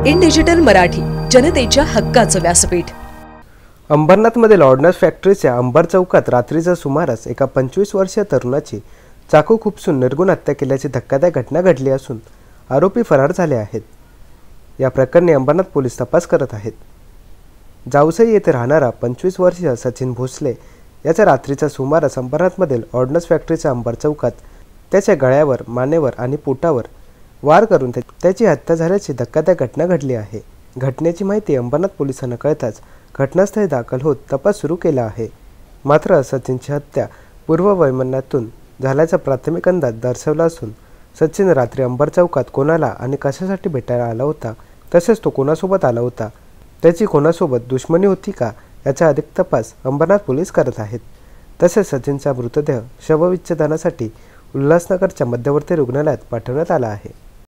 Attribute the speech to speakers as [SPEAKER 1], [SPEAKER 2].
[SPEAKER 1] In digital Marathi, जनतेच्या हक्काचं व्यासपीठ।
[SPEAKER 2] अंबरनाथमधील ऑर्डनन्स फॅक्टरीच्या अंबर चौकात रात्रीच्या सुमारास एका 25 वर्षीय तरुणाची चाकू खुपसून निर्गुण हत्या केल्याची धक्कादायक घटना घडली असून आरोपी फरार झाले आहेत। या प्रकरणी अंबरनाथ पोलीस तपास करत आहेत। जावसई येथे राहणारा 25 वर्षीय सचिन भोसले याचा रात्रीच्या सुमारास अंबरनाथमधील ऑर्डनन्स फॅक्टरीच्या अंबर चौकात त्याच्या गळ्यावर, मानेवर आणि पोटावर वार करून त्याची हत्या झाल्याची धक्कादायक घटना घडली आहे। घटनेची माहिती अंबरनाथ पोलिसांना कळताच घटनास्थळी दाखल होत तपास सुरू केला आहे। मात्र सचिनची हत्या पूर्ववैमनस्यातून झाल्याचा प्राथमिक अंदाज दर्शवला असून सचिन रात्री अंबर चौकात कोणाला आणि कशासाठी भेटायला आला होता, तसेच तो कोणासोबत आला होता, त्याची कोणासोबत दुश्मनी होती का याचा अधिक तपास अंबरनाथ पोलीस करत आहेत। तसेच सचिनचा मृतदेह शवविच्छेदनासाठी उल्हासनगरच्या मध्यवर्ती रुग्णालयात पाठवण्यात आला आहे।